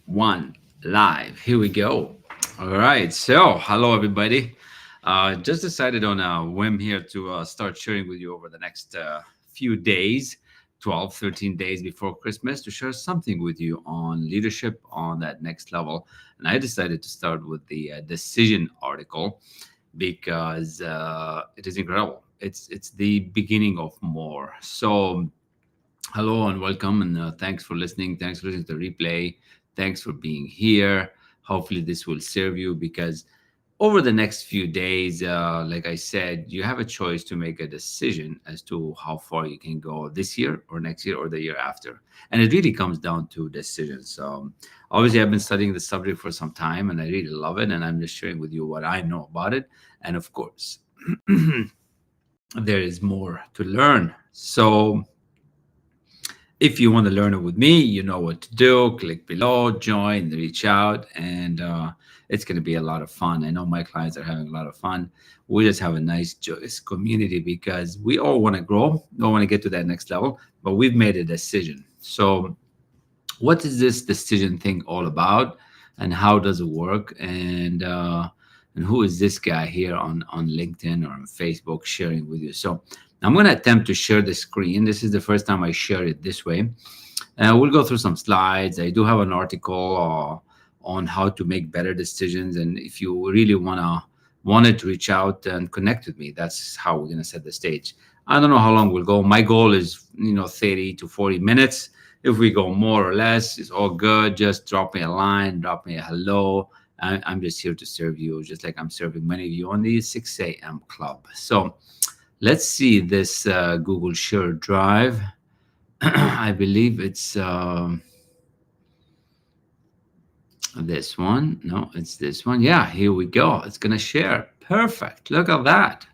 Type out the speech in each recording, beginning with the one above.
one, live. Here we go. All right. So, hello, everybody. Just decided on a whim here to start sharing with you over the next few days, 12, 13 days before Christmas, to share something with you on leadership on that next level. And I decided to start with the decision article because it is incredible. It's the beginning of more. So, hello and welcome, and thanks for listening. Thanks for listening to the replay. Thanks for being here. Hopefully, this will serve you because over the next few days, like I said, you have a choice to make a decision as to how far you can go this year or next year or the year after. And it really comes down to decisions. Obviously, I've been studying the subject for some time and I really love it. And I'm just sharing with you what I know about it. And of course, there is more to learn. So, if you want to learn it with me, you know what to do. Click below, join, reach out, and it's going to be a lot of fun. I know my clients are having a lot of fun. We just have a nice, joyous community because we all want to grow, we all want to get to that next level, but we've made a decision. So, what is this decision thing all about, and how does it work? And who is this guy here on LinkedIn or on Facebook sharing with you? So I'm going to attempt to share the screen. This is the first time I share it this way. We'll go through some slides. I do have an article on how to make better decisions, and if you really wanted to reach out and connect with me, that's how we're going to set the stage. I don't know how long we'll go. My goal is 30 to 40 minutes. If we go more or less, it's all good. Just drop me a line, drop me a hello. I'm just here to serve you, just like I'm serving many of you on the 6 a.m. club. So let's see this Google Share Drive. I believe it's this one. No, it's this one. Yeah, here we go. It's going to share. Perfect. Look at that.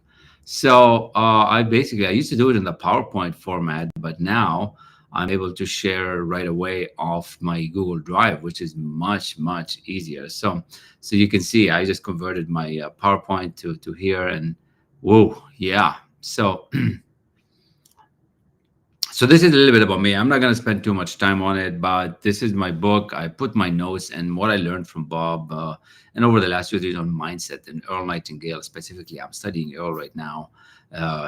So I used to do it in the PowerPoint format, but now I'm able to share right away off my Google Drive, which is much, much easier. So you can see I just converted my PowerPoint to here, and whoa, yeah. So this is a little bit about me. I'm not going to spend too much time on it, but this is my book. I put my notes and what I learned from Bob and over the last few years on mindset and Earl Nightingale specifically. I'm studying Earl right now.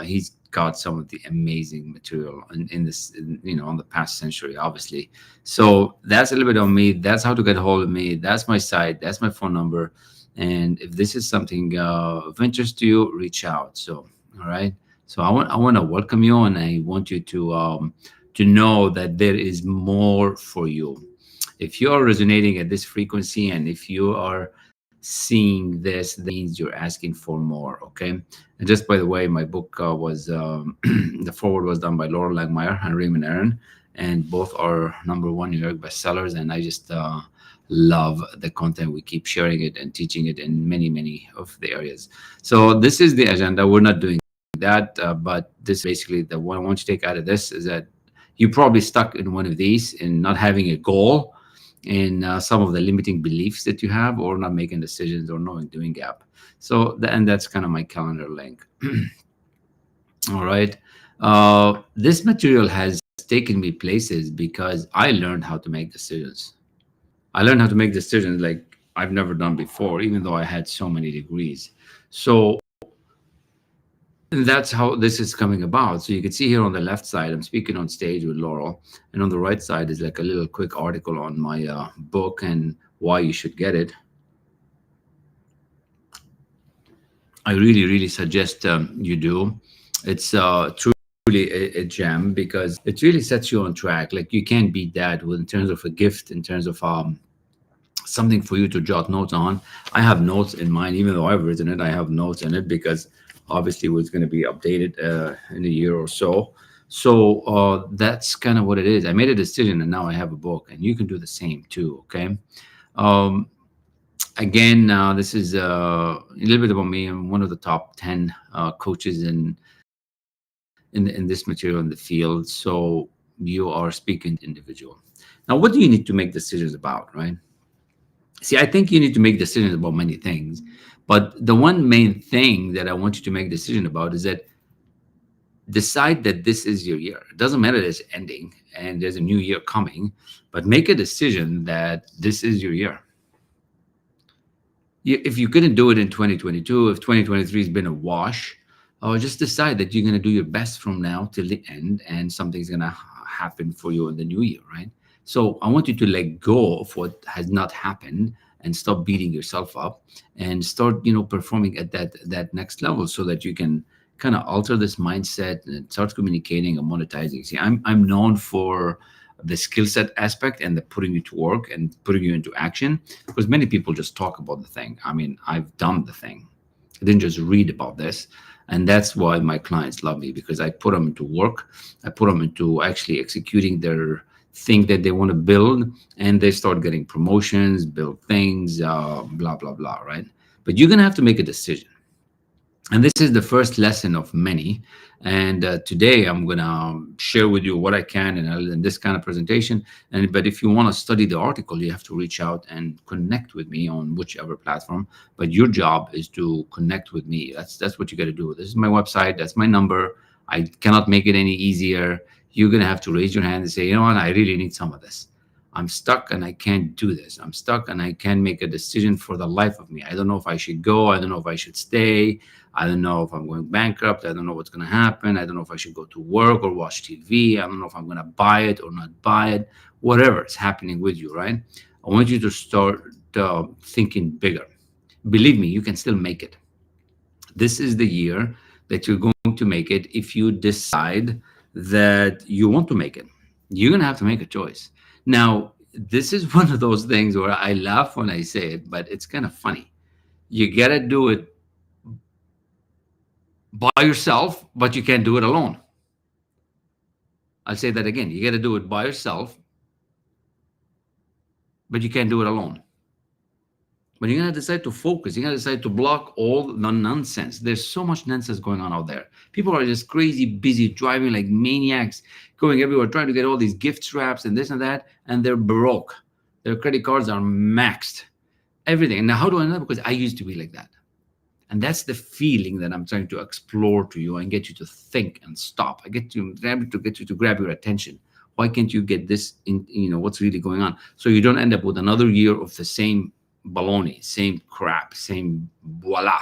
He's got some of the amazing material in this, on the past century, obviously. So that's a little bit on me. That's how to get a hold of me. That's my site. That's my phone number. And if this is something of interest to you, reach out. So, all right. So I want to welcome you, and I want you to know that there is more for you. If you are resonating at this frequency, and if you are seeing this, that means you're asking for more. Okay. And just by the way, my book was the forward was done by Laura Langmeyer and Raymond Aaron, and both are #1 New York bestsellers. And I just love the content. We keep sharing it and teaching it in many of the areas. So this is the agenda. We're not doing that, but this basically the one I want you to take out of this is that you're probably stuck in one of these in not having a goal, in some of the limiting beliefs that you have, or not making decisions, or knowing doing gap. So and that's kind of my calendar link. All right. This material has taken me places because I learned how to make decisions. I learned how to make decisions like I've never done before, even though I had so many degrees. So and that's how this is coming about. So you can see here on the left side, I'm speaking on stage with Laurel, and on the right side is like a little quick article on my book and why you should get it. I really suggest you do. It's truly a gem because it really sets you on track. Like you can't beat that in terms of a gift, in terms of something for you to jot notes on. I have notes in mine, even though I've written it. I have notes in it because obviously it's going to be updated in a year or so. So that's kind of what it is. I made a decision, and now I have a book, and you can do the same too. Okay. Um, Again, this is a little bit about me. I'm one of the top 10 coaches in this material in the field. So you are speaking to individual. Now, what do you need to make decisions about, right? See, I think you need to make decisions about many things, but the one main thing that I want you to make a decision about is that Decide that this is your year. It doesn't matter that it's ending and there's a new year coming, but make a decision that this is your year. If you couldn't do it in 2022, if 2023 has been a wash, just decide that you're going to do your best from now till the end, and something's going to happen for you in the new year, right? So I want you to let go of what has not happened and stop beating yourself up, and start, performing at that next level, so that you can kind of alter this mindset and start communicating and monetizing. See, I'm known for the skill set aspect and the putting you to work and putting you into action, because many people just talk about the thing. I mean, I've done the thing. I didn't just read about this. And that's why my clients love me, because I put them into work. I put them into actually executing their thing that they want to build, and they start getting promotions, build things, blah, blah, blah, right? But you're going to have to make a decision. And this is the first lesson of many. And today I'm going to share with you what I can in this kind of presentation. But if you want to study the article, you have to reach out and connect with me on whichever platform. But your job is to connect with me. That's what you got to do. This is my website. That's my number. I cannot make it any easier. You're going to have to raise your hand and say, you know what, I really need some of this. I'm stuck and I can't do this. I'm stuck and I can't make a decision for the life of me. I don't know if I should go. I don't know if I should stay. I don't know if I'm going bankrupt. I don't know what's going to happen. I don't know if I should go to work or watch TV. I don't know if I'm going to buy it or not buy it. Whatever is happening with you, right? I want you to start thinking bigger. Believe me, you can still make it. This is the year that you're going to make it if you decide that you want to make it. You're going to have to make a choice. Now, this is one of those things where I laugh when I say it, but it's kind of funny. You got to do it by yourself, but you can't do it alone. I'll say that again. You got to do it by yourself, but you can't do it alone. But you're going to decide to focus. You're going to decide to block all the nonsense. There's so much nonsense going on out there. People are just crazy busy, driving like maniacs, going everywhere, trying to get all these gift wraps and this and that, and they're broke. Their credit cards are maxed. Everything. And now, how do I know? Because I used to be like that. And that's the feeling that I'm trying to explore to you and get you to think and stop. I get you to get you to grab your attention. Why can't you get this in, what's really going on? So you don't end up with another year of the same baloney, same crap, same voila.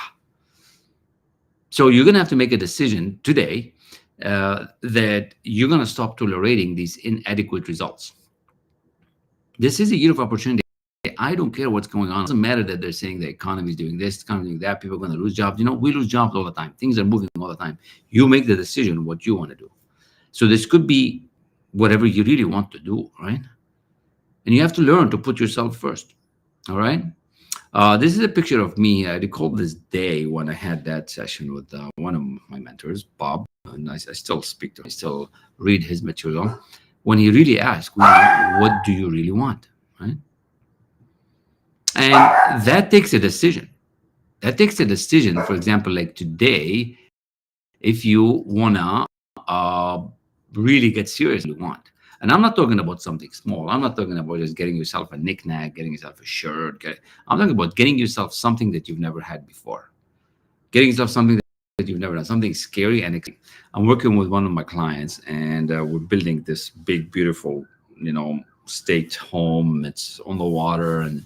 So you're going to have to make a decision today that you're going to stop tolerating these inadequate results. This is a year of opportunity. I don't care what's going on. It doesn't matter that they're saying the economy is doing this, economy doing that, people are going to lose jobs. We lose jobs all the time. Things are moving all the time. You make the decision what you want to do. So this could be whatever you really want to do, right? And you have to learn to put yourself first. All right. This is a picture of me. I recall this day when I had that session with one of my mentors, Bob, and I still speak to him. I still read his material. When he really asked, what do you really want? Right. And that takes a decision. That takes a decision. For example, like today, if you want to really get serious, you want. And I'm not talking about something small. I'm not talking about just getting yourself a knick-knack, getting yourself a shirt. I'm talking about getting yourself something that you've never had before. Getting yourself something that you've never done, something scary and exciting. I'm working with one of my clients, and we're building this big, beautiful, state home. It's on the water, and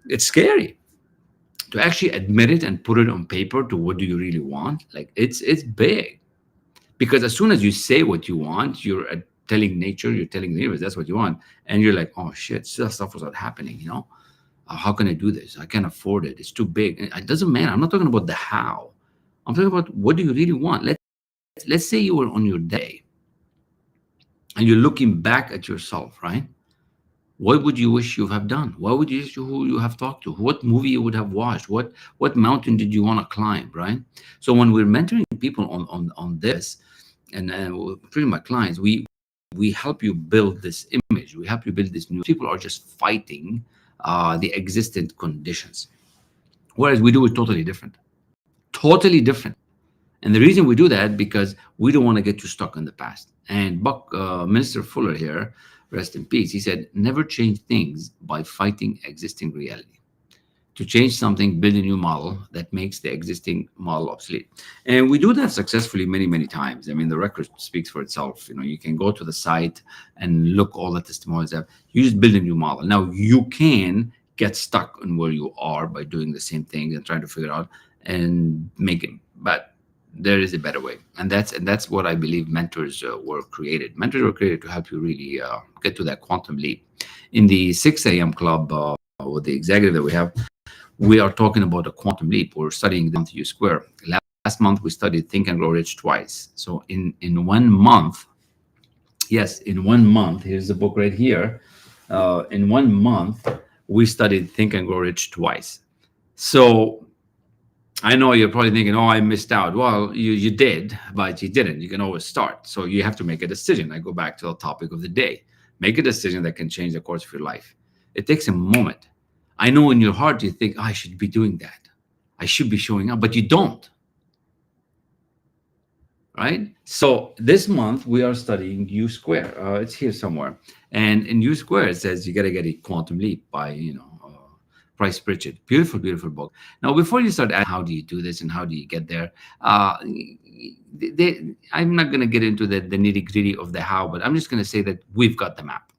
it's scary to actually admit it and put it on paper to what do you really want. Like it's big, because as soon as you say what you want, you're telling nature, you're telling the universe that's what you want, and you're like, oh shit, stuff was not happening. How can I do this? I can't afford it. It's too big. It doesn't matter. I'm not talking about the how. I'm talking about what do you really want. Let's say you were on your day and you're looking back at yourself, right? What would you wish you have done? What would you wish who you have talked to? What movie you would have watched? What mountain did you want to climb, right? So when we're mentoring people on this, and pretty my clients, we help you build this image. We help you build this new. People are just fighting the existent conditions, whereas we do it totally different. Totally different. And the reason we do that because we don't want to get too stuck in the past. And Minister Fuller here, rest in peace, he said, never change things by fighting existing reality. to change something, build a new model that makes the existing model obsolete. And we do that successfully many, many times. I mean, the record speaks for itself. You can go to the site and look all the testimonials up. You just build a new model. Now you can get stuck on where you are by doing the same thing and trying to figure out and make it. But there is a better way, and that's what I believe mentors were created. Mentors were created to help you really get to that quantum leap. In the 6 a.m. club with the executive that we are talking about a quantum leap. We're studying the month U square. Last month we studied Think and Grow Rich twice. So in 1 month, yes, in 1 month, here's the book right here. In 1 month, we studied Think and Grow Rich twice. So I know you're probably thinking, oh, I missed out. Well, you did, but you didn't. You can always start. So you have to make a decision. I go back to the topic of the day. Make a decision that can change the course of your life. It takes a moment. I know in your heart you think, oh, I should be doing that. I should be showing up, but you don't, right? So this month we are studying U square. It's here somewhere. And in U square, it says you got to get a quantum leap by, Price Pritchett. Beautiful, beautiful book. Now, before you start asking, how do you do this and how do you get there? I'm not going to get into the nitty gritty of the how, but I'm just going to say that we've got the map.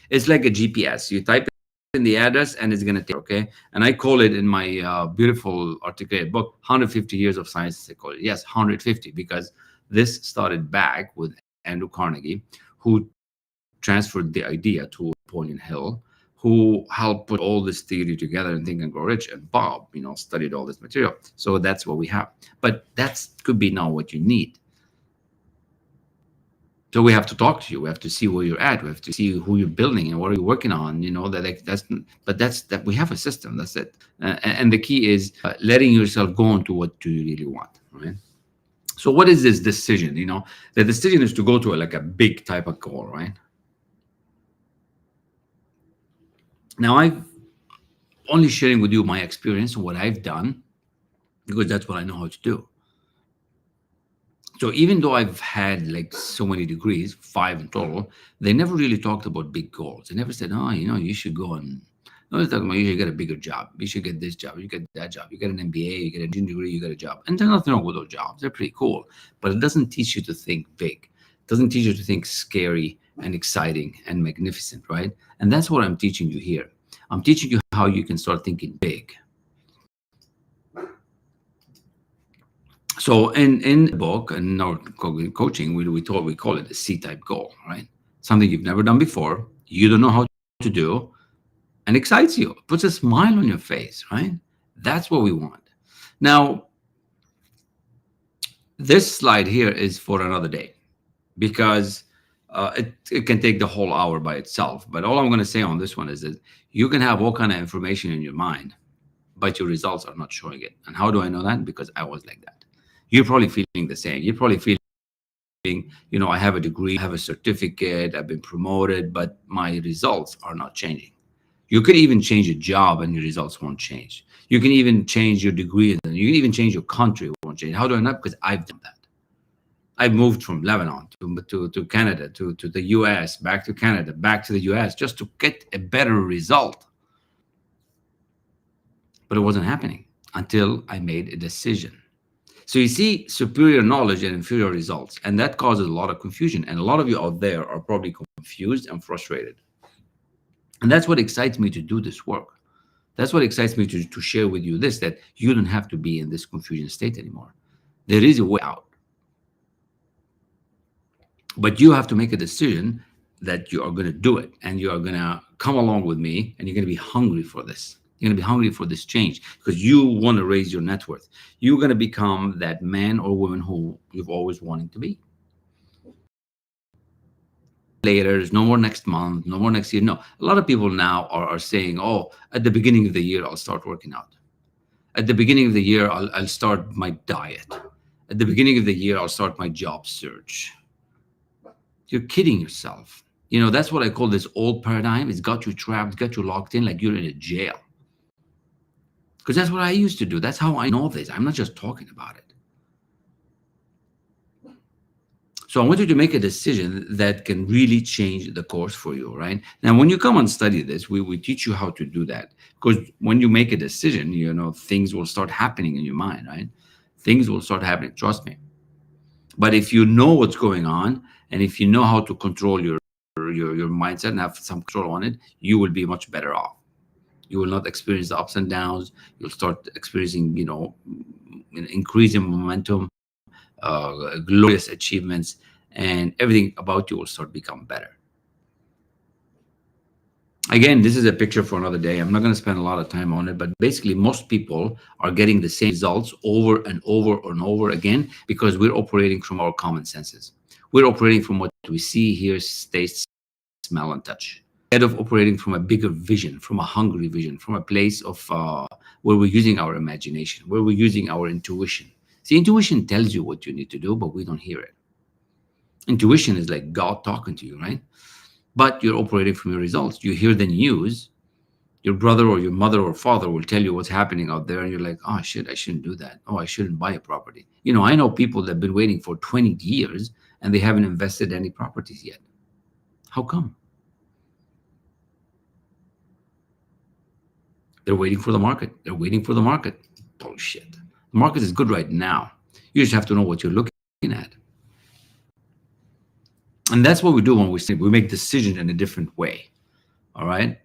It's like a GPS. You type in the address and it's going to take, okay? And I call it in my beautiful articulated book, 150 years of science and psychology. Yes, 150, because this started back with Andrew Carnegie, who transferred the idea to Napoleon Hill, who helped put all this theory together and Think and Grow Rich. And Bob, studied all this material. So that's what we have. But that could be not what you need. So we have to talk to you. We have to see where you're at. We have to see who you're building and what are you working on. That we have a system. That's it. And the key is letting yourself go into what do you really want, right? So what is this decision? The decision is to go to like a big type of goal, right? Now I've only sharing with you my experience and what I've done, because that's what I know how to do. So even though I've had like so many degrees, 5 in total, they never really talked about big goals. They never said, oh, you should go and, no, they're talking about you should get a bigger job. You should get this job. You get that job. You get an MBA, you get a engineering degree, you get a job. And there's nothing wrong with those jobs. They're pretty cool. But it doesn't teach you to think big. It doesn't teach you to think scary and exciting and magnificent, right? And that's what I'm teaching you here. I'm teaching you how you can start thinking big. So in the book and our coaching, we call it a C-type goal, right? Something you've never done before, you don't know how to do, and excites you, puts a smile on your face, right? That's what we want. Now, this slide here is for another day, because it can take the whole hour by itself. But all I'm going to say on this one is that you can have all kind of information in your mind, but your results are not showing it. And how do I know that? Because I was like that. You're probably feeling the same. You're probably feeling, I have a degree, I have a certificate, I've been promoted, but my results are not changing. You could even change a job and your results won't change. You can even change your degree and you can even change your country, it won't change. How do I know? Because I've done that. I moved from Lebanon to Canada, to the US, back to Canada, back to the US, just to get a better result. But it wasn't happening until I made a decision. So you see superior knowledge and inferior results, and that causes a lot of confusion. And a lot of you out there are probably confused and frustrated. And that's what excites me to do this work. That's what excites me to share with you this, that you don't have to be in this confusion state anymore. There is a way out. But you have to make a decision that you are going to do it, and you are going to come along with me, and you're going to be hungry for this. You're going to be hungry for this change because you want to raise your net worth. You're going to become that man or woman who you've always wanted to be. Later, there's no more next month, no more next year. No, a lot of people now are saying, oh, at the beginning of the year, I'll start working out. At the beginning of the year, I'll start my diet. At the beginning of the year, I'll start my job search. You're kidding yourself. That's what I call this old paradigm. It's got you trapped, got you locked in like you're in a jail. Because that's what I used to do. That's how I know this. I'm not just talking about it. So I want you to make a decision that can really change the course for you, right? Now, when you come and study this, we teach you how to do that. Because when you make a decision, things will start happening in your mind, right? Things will start happening, trust me. But if you know what's going on, and if you know how to control your mindset and have some control on it, you will be much better off. You will not experience the ups and downs. You'll start experiencing, an increase in momentum, glorious achievements, and everything about you will start become better. Again, this is a picture for another day. I'm not going to spend a lot of time on it, but basically, most people are getting the same results over and over and over again because we're operating from our common senses. We're operating from what we see, hear, taste, smell, and touch. Instead of operating from a bigger vision, from a hungry vision, from a place of where we're using our imagination, where we're using our intuition. See, intuition tells you what you need to do, but we don't hear it. Intuition is like God talking to you, right? But you're operating from your results. You hear the news, your brother or your mother or father will tell you what's happening out there, and you're like, oh shit, I shouldn't do that. Oh, I shouldn't buy a property. I know people that have been waiting for 20 years and they haven't invested any properties yet. How come? They're waiting for the market. They're waiting for the market. Bullshit. The market is good right now. You just have to know what you're looking at. And that's what we do when we make decisions in a different way. All right.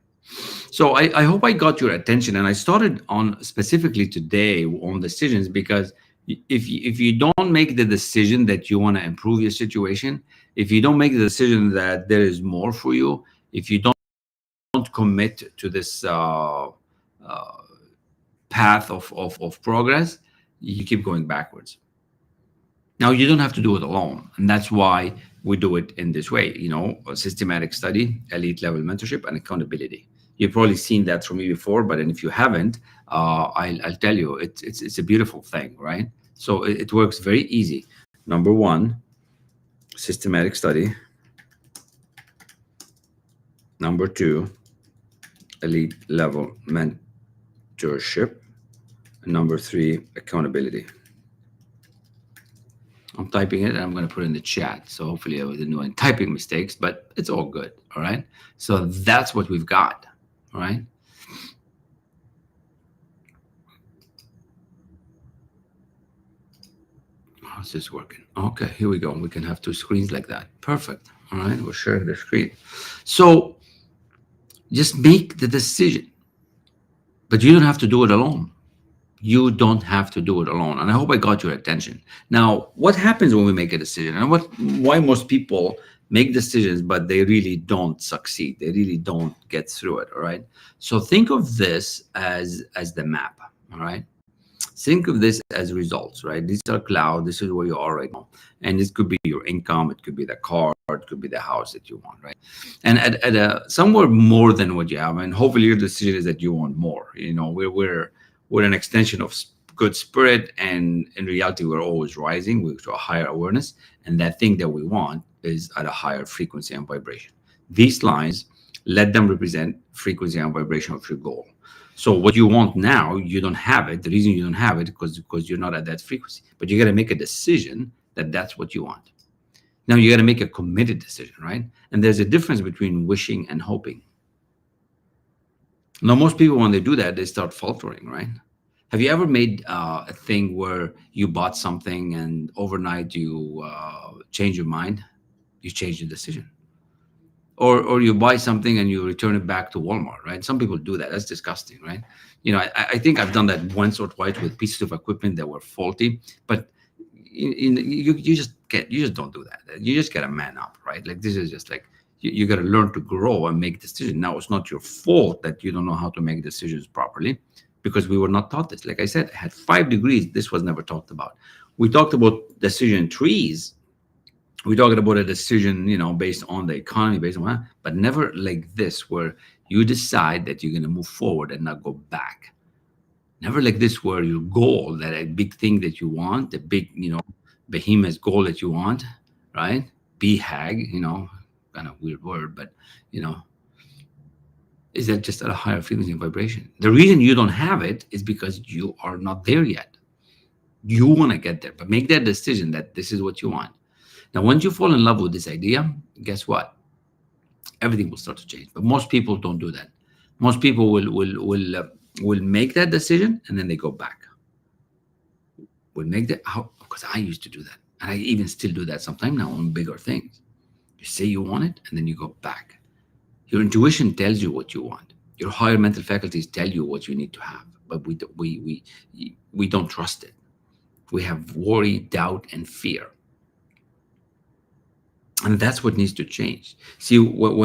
So I hope I got your attention. And I started on specifically today on decisions because if you don't make the decision that you want to improve your situation, if you don't make the decision that there is more for you, if you don't commit to this path of progress, you keep going backwards. Now, you don't have to do it alone. And that's why we do it in this way, a systematic study, elite level mentorship, and accountability. You've probably seen that from me before, but if you haven't, I'll tell you, it's a beautiful thing, right? So it works very easy. Number one, systematic study. Number two, elite level mentorship. And number three, accountability. I'm typing it and I'm going to put it in the chat. So hopefully I didn't do any typing mistakes, but it's all good. All right. So that's what we've got. All right. How's this working? Okay, here we go. We can have two screens like that. Perfect. All right. We're sharing the screen. So just make the decision, but you don't have to do it alone. You don't have to do it alone. And I hope I got your attention. Now, what happens when we make a decision, and why most people make decisions, but they really don't succeed. They really don't get through it. All right. So think of this as the map. All right. Think of this as results, right? These are cloud. This is where you are right now. And this could be your income. It could be the car. It could be the house that you want, right? And at a somewhere more than what you have. And hopefully your decision is that you want more. We're an extension of good spirit. And in reality, we're always rising. We're to a higher awareness. And that thing that we want is at a higher frequency and vibration. These lines, let them represent frequency and vibration of your goal. So what you want now, you don't have it. The reason you don't have it is because you're not at that frequency. But you got to make a decision that that's what you want. Now you got to make a committed decision, right? And there's a difference between wishing and hoping. Now, most people, when they do that, they start faltering, right? Have you ever made a thing where you bought something and overnight you change your mind? You change your decision. Or you buy something and you return it back to Walmart, right? Some people do that. That's disgusting, right? I think I've done that once or twice with pieces of equipment that were faulty, but you just don't do that. You just gotta man up, right? Like this is just like you gotta learn to grow and make decisions. Now it's not your fault that you don't know how to make decisions properly, because we were not taught this. Like I said, I had 5 degrees. This was never talked about. We talked about decision trees. We're talking about a decision, based on the economy, based on that, but never like this, where you decide that you're going to move forward and not go back. Never like this, where your goal, that a big thing that you want, the big, behemoth goal that you want, right? BHAG, kind of weird word, but, is that just at a higher frequency and vibration? The reason you don't have it is because you are not there yet. You want to get there, but make that decision that this is what you want. Now, once you fall in love with this idea, guess what? Everything will start to change. But most people don't do that. Most people will make that decision and then they go back. Will make that how because I used to do that, and I even still do that sometimes now on bigger things. You say you want it, and then you go back. Your intuition tells you what you want. Your higher mental faculties tell you what you need to have, but we don't trust it. We have worry, doubt, and fear, and that's what needs to change. See, when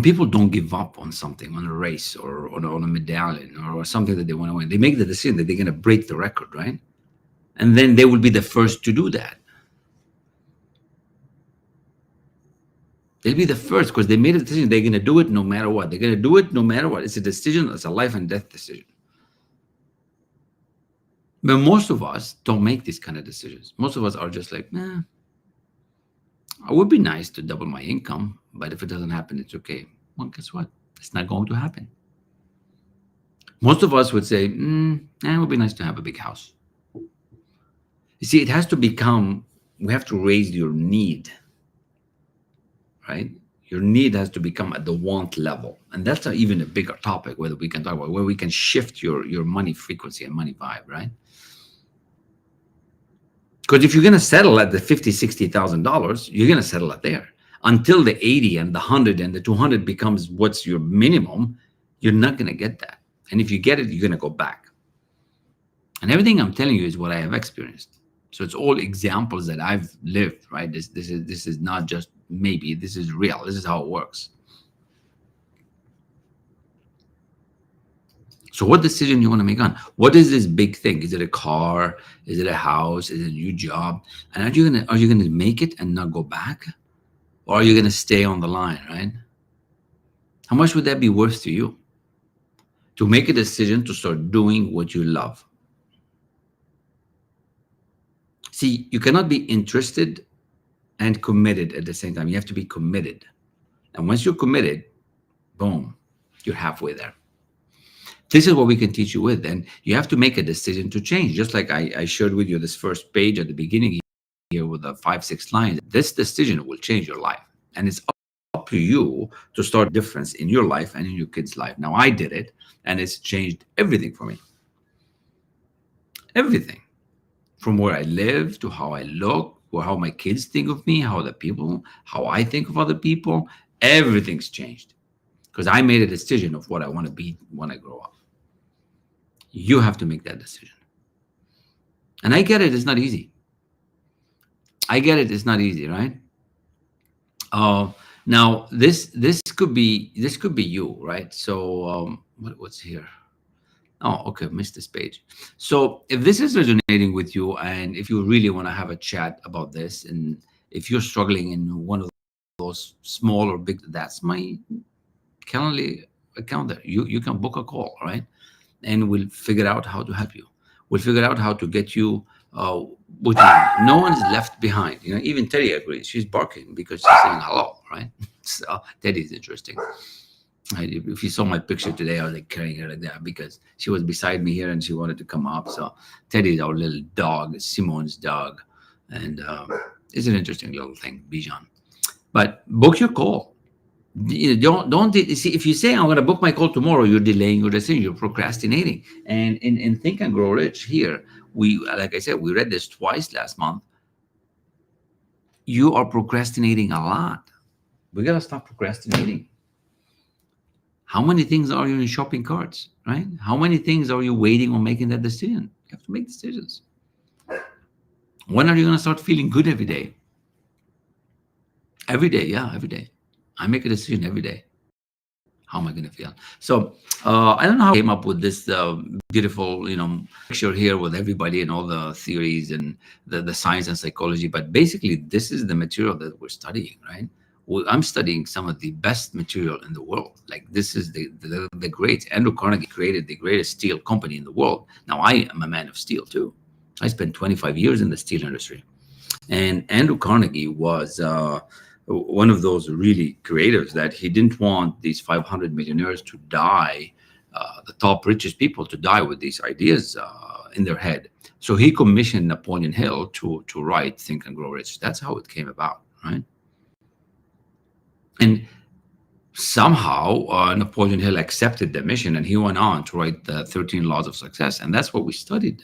people don't give up on something, on a race or on a medallion or something that they want to win, they make the decision that they're going to break the record, right? And then they will be the first to do that. They'll be the first because they made a decision. They're going to do it no matter what. They're going to do it no matter what. It's a decision. It's a life and death decision. But most of us don't make these kind of decisions. Most of us are just like, it would be nice to double my income, but if it doesn't happen, it's okay. Well, guess what? It's not going to happen. Most of us would say, it would be nice to have a big house. You see, it has to become, we have to raise your need, right? Your need has to become at the want level. And that's even a bigger topic, whether we can talk about, where we can shift your money frequency and money vibe, right? Because if you're going to settle at the $50,000, $60,000, you're going to settle at there. Until the 80 and the 100 and the 200 becomes what's your minimum, you're not going to get that. And if you get it, you're going to go back. And everything I'm telling you is what I have experienced. So it's all examples that I've lived, right? This is not just maybe, this is real. This is how it works. So what decision you want to make on? What is this big thing? Is it a car? Is it a house? Is it a new job? And are you gonna make it and not go back? Or are you gonna stay on the line, right? How much would that be worth to you? To make a decision to start doing what you love. See, you cannot be interested and committed at the same time. You have to be committed. And once you're committed, boom, you're halfway there. This is what we can teach you with. And you have to make a decision to change. Just like I shared with you this first page at the beginning here with the 5-6 lines. This decision will change your life. And it's up to you to start a difference in your life and in your kids' life. Now, I did it, and it's changed everything for me. Everything. From where I live to how I look, or how my kids think of me, how I think of other people, everything's changed. Because I made a decision of what I want to be when I grow up. You have to make that decision. And I get it, it's not easy. I get it, it's not easy, right? Now this could be you, right? So what's here? Oh, okay, missed this page. So if this is resonating with you, and if you really want to have a chat about this, and if you're struggling in one of those small or big, that's my Calendly account there. You can book a call, right? And we'll figure out how to help you. We'll figure out how to get you what you need. No one's left behind. You know, even Teddy agrees. She's barking because she's saying hello, right? So Teddy's interesting. If you saw my picture today, I was like carrying her like that because she was beside me here and she wanted to come up. So Teddy's our little dog, Simone's dog, and it's an interesting little thing, Bijan. But book your call. You don't see, if you say I'm going to book my call tomorrow, you're delaying your decision, you're procrastinating. And in Think and Grow Rich here, like I said, we read this twice last month. You are procrastinating a lot. We got to stop procrastinating. How many things are you in shopping carts, right? How many things are you waiting on making that decision? You have to make decisions. When are you going to start feeling good every day? Every day, yeah, every day. I make a decision every day. How am I going to feel? So I don't know how I came up with this beautiful, picture here with everybody and all the theories and the science and psychology. But basically, this is the material that we're studying, right? I'm studying some of the best material in the world. Like this is the great Andrew Carnegie created the greatest steel company in the world. Now I am a man of steel too. I spent 25 years in the steel industry, and Andrew Carnegie was one of those really creators that he didn't want these 500 millionaires to die, the top richest people to die with these ideas in their head. So he commissioned Napoleon Hill to write Think and Grow Rich. That's how it came about, right? And somehow Napoleon Hill accepted the mission, and he went on to write the 13 Laws of Success. And that's what we studied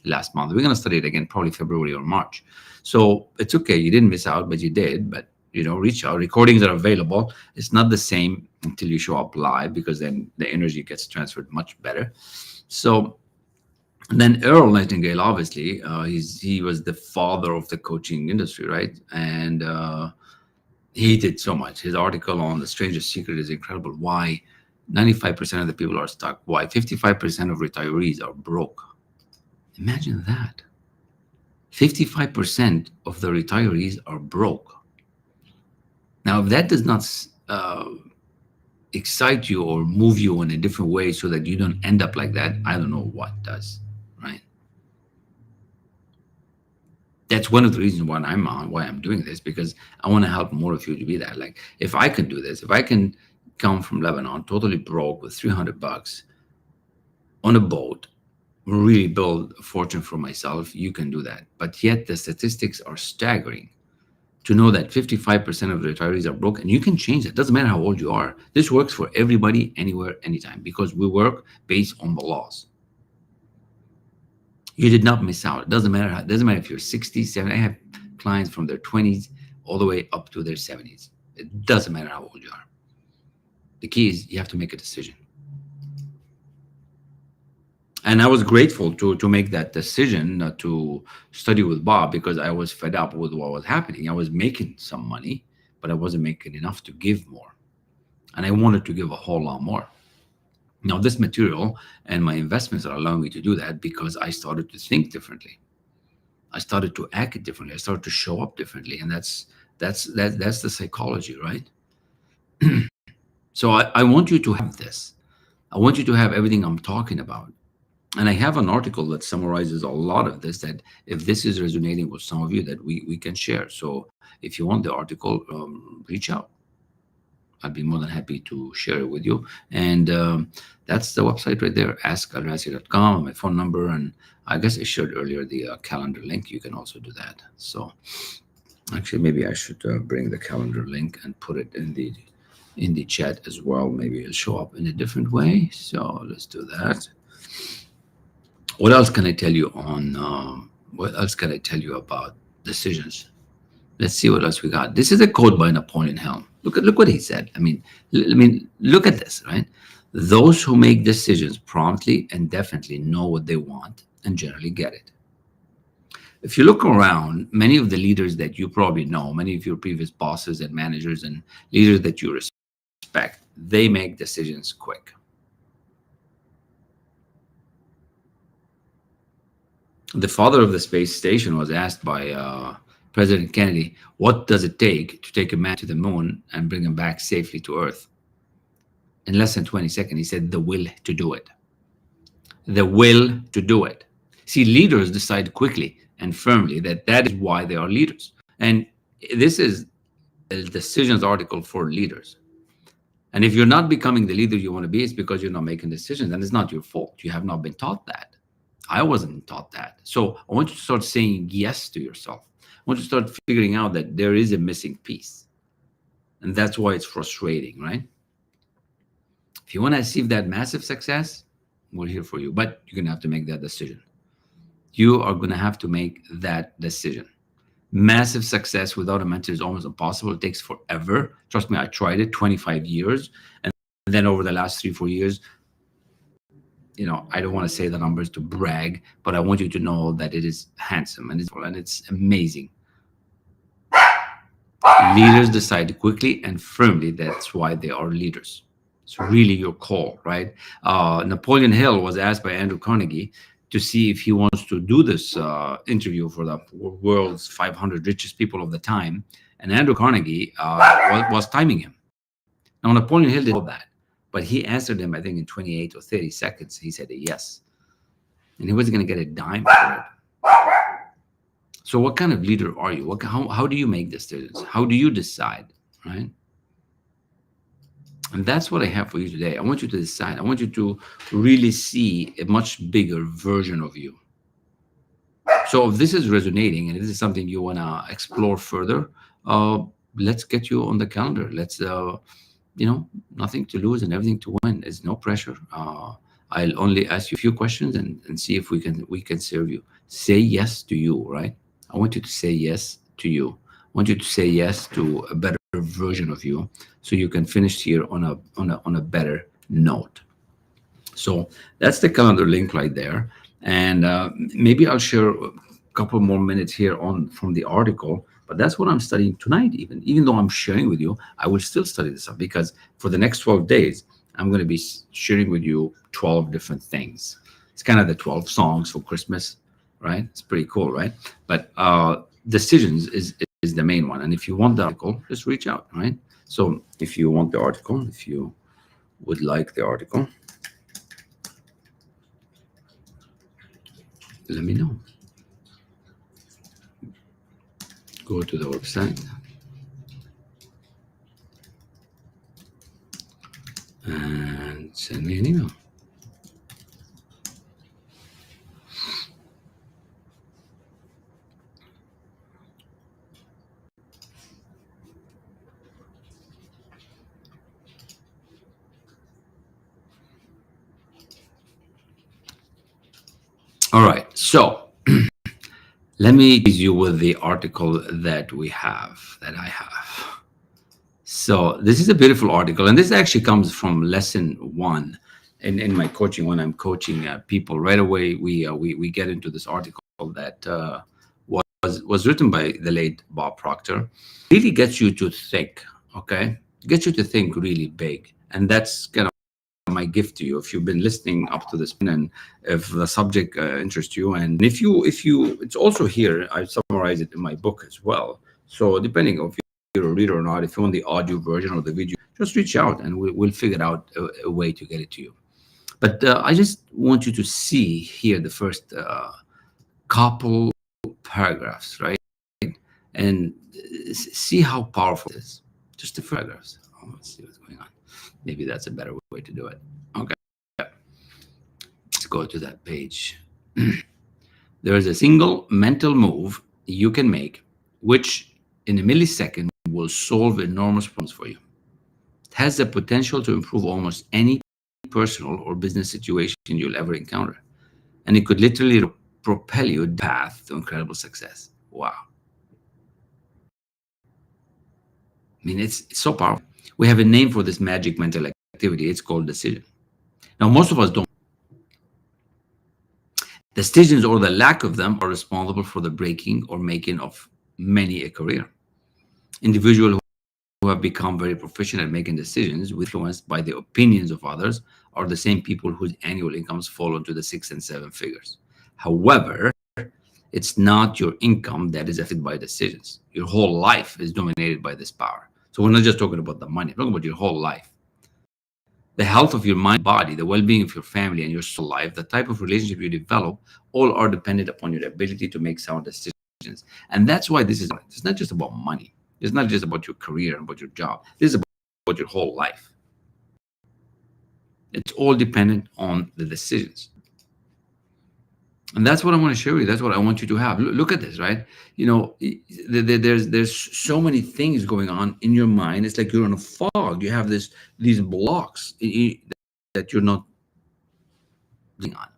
last month. We're going to study it again probably February or March. So it's okay. You didn't miss out, but you did. But, reach out. Recordings are available. It's not the same until you show up live, because then the energy gets transferred much better. So then Earl Nightingale, obviously, he was the father of the coaching industry, right? And he did so much. His article on The Strangest Secret is incredible. Why 95% of the people are stuck. Why 55% of retirees are broke. Imagine that. 55% of the retirees are broke. Now, if that does not excite you or move you in a different way so that you don't end up like that, I don't know what does, right? That's one of the reasons why I'm doing this, because I want to help more of you to be that. Like, if I can do this, if I can come from Lebanon totally broke with $300 on a boat, really build a fortune for myself, you can do that. But yet the statistics are staggering to know that 55% of the retirees are broke, and you can change that. Doesn't matter how old you are. This works for everybody, anywhere, anytime, because we work based on the laws. You did not miss out. It doesn't matter. It doesn't matter if you're 60, 70. I have clients from their 20s all the way up to their 70s. It doesn't matter how old you are. The key is you have to make a decision. And I was grateful to make that decision to study with Bob, because I was fed up with what was happening. I was making some money, but I wasn't making enough to give more. And I wanted to give a whole lot more. Now, this material and my investments are allowing me to do that, because I started to think differently. I started to act differently. I started to show up differently. And that's the psychology, right? So I want you to have this. I want you to have everything I'm talking about. And I have an article that summarizes a lot of this, that if this is resonating with some of you, that we can share. So if you want the article, reach out. I'd be more than happy to share it with you. And that's the website right there, askelrassi.com, my phone number. And I guess I shared earlier the calendar link. You can also do that. So actually, maybe I should bring the calendar link and put it in the chat as well. Maybe it'll show up in a different way. So let's do that. What else can I tell you what else can I tell you about decisions? Let's see what else we got. This is a quote by Napoleon Hill. Look what he said. I mean, look at this, right? Those who make decisions promptly and definitely know what they want and generally get it. If you look around, many of the leaders that you probably know, many of your previous bosses and managers and leaders that you respect, they make decisions quick. The father of the space station was asked by President Kennedy, what does it take to take a man to the moon and bring him back safely to Earth? In less than 20 seconds, he said, the will to do it. The will to do it. See, leaders decide quickly and firmly that is why they are leaders. And this is a decisions article for leaders. And if you're not becoming the leader you want to be, it's because you're not making decisions. And it's not your fault. You have not been taught that. I wasn't taught that. So I want you to start saying yes to yourself. I want you to start figuring out that there is a missing piece. And that's why it's frustrating, right? If you want to achieve that massive success, we're here for you. But you're going to have to make that decision. You are going to have to make that decision. Massive success without a mentor is almost impossible. It takes forever. Trust me, I tried it 25 years. And then over the last 3-4 years, I don't want to say the numbers to brag, but I want you to know that it is handsome and it's amazing. Leaders decide quickly and firmly. That's why they are leaders. It's really your call, right? Napoleon Hill was asked by Andrew Carnegie to see if he wants to do this interview for the world's 500 richest people of the time. And Andrew Carnegie was timing him. Now, Napoleon Hill did all that. But he answered him, I think, in 28 or 30 seconds. He said a yes. And he wasn't going to get a dime for it. So what kind of leader are you? How do you make decisions? How do you decide, right? And that's what I have for you today. I want you to decide. I want you to really see a much bigger version of you. So if this is resonating and if this is something you want to explore further, uh, let's get you on the calendar. Let's, nothing to lose and everything to win. There's no pressure. I'll only ask you a few questions and see if we can serve you. Say yes to you, right? I want you to say yes to you. I want you to say yes to a better version of you, so you can finish here on a better note. So that's the calendar link right there. And maybe I'll share a couple more minutes here on from the article. But that's what I'm studying tonight. Even though I'm sharing with you, I will still study this up because for the next 12 days, I'm going to be sharing with you 12 different things. It's kind of the 12 songs for Christmas, right? It's pretty cool, right? But decisions is the main one. And if you want the article, just reach out, right? So if you want the article, if you would like the article, let me know. Go to the website and send me an email. All right. So let me tease you with the article that I have. So this is a beautiful article, and this actually comes from lesson one in my coaching. When I'm coaching people, right away we get into this article that was written by the late Bob Proctor. Really gets you to think, okay? Gets you to think really big, and that's kind of my gift to you if you've been listening up to this point, and if the subject interests you, and if you it's also here. I summarize it in my book as well. So depending on if you're a reader or not, if you want the audio version or the video, just reach out and we'll figure out a way to get it to you. But I just want you to see here the first couple paragraphs, right? And see how powerful it is. Just the paragraphs. Oh, let's see what's going on. Maybe that's a better way to do it. Okay. Let's go to that page. There is a single mental move you can make, which in a millisecond will solve enormous problems for you. It has the potential to improve almost any personal or business situation you'll ever encounter. And it could literally propel you path to incredible success. Wow. I mean, it's so powerful. We have a name for this magic mental activity. It's called decision. Now, most of us don't. Decisions, or the lack of them, are responsible for the breaking or making of many a career. Individuals who have become very proficient at making decisions, influenced by the opinions of others, are the same people whose annual incomes fall into the 6 and 7 figures. However, it's not your income that is affected by decisions. Your whole life is dominated by this power. So we're not just talking about the money, we're talking about your whole life. The health of your mind, body, the well-being of your family, and your soul life, the type of relationship you develop, all are dependent upon your ability to make sound decisions. And that's why this is, it's not just about money. It's not just about your career and about your job. This is about your whole life. It's all dependent on the decisions. And that's what I want to share with you. That's what I want you to have. Look at this, right? There's so many things going on in your mind. It's like you're in a fog. You have these blocks that you're not on.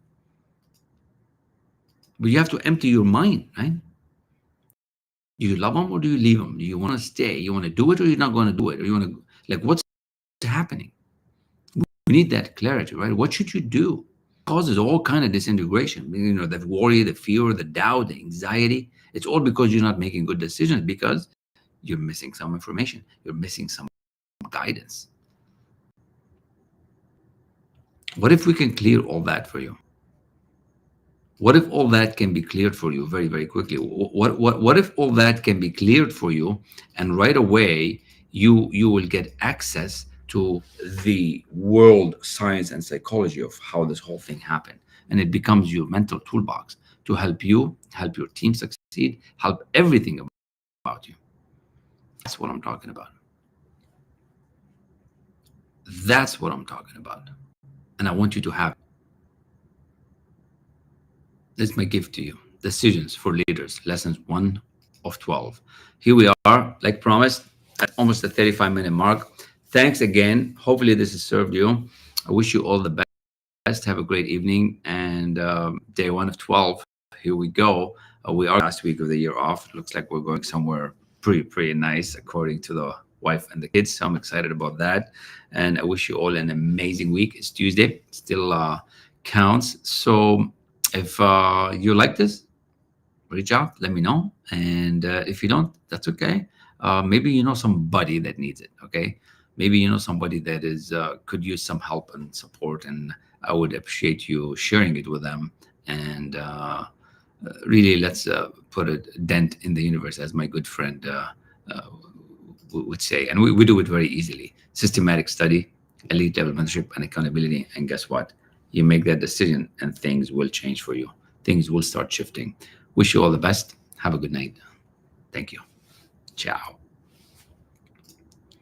But you have to empty your mind, right? Do you love them or do you leave them? Do you want to stay? You want to do it or you're not going to do it? Or you want to, like, what's happening? We need that clarity, right? What should you do? Causes all kind of disintegration. That worry, the fear, the doubt, the anxiety. It's all because you're not making good decisions, because you're missing some information. You're missing some guidance. What if we can clear all that for you? What if all that can be cleared for you very, very quickly? What if all that can be cleared for you, and right away you will get access to the world science and psychology of how this whole thing happened, and it becomes your mental toolbox to help you, help your team succeed, help everything about you. That's what I'm talking about. That's what I'm talking about. And I want you to have. That's my gift to you. Decisions for Leaders, lessons 1 of 12. Here we are, like promised, at almost the 35-minute mark. Thanks again. Hopefully, this has served you. I wish you all the best. Have a great evening. And day 1 of 12, here we go. We are last week of the year off. It looks like we're going somewhere pretty nice, according to the wife and the kids. So I'm excited about that. And I wish you all an amazing week. It's Tuesday, still counts. So if you like this, reach out, let me know. And if you don't, that's okay. Maybe you know somebody that needs it. Okay, maybe you know somebody that is could use some help and support, and I would appreciate you sharing it with them. And really, let's put a dent in the universe, as my good friend uh, would say. And we do it very easily. Systematic study, elite level mentorship, and accountability. And guess what? You make that decision, and things will change for you. Things will start shifting. Wish you all the best. Have a good night. Thank you. Ciao.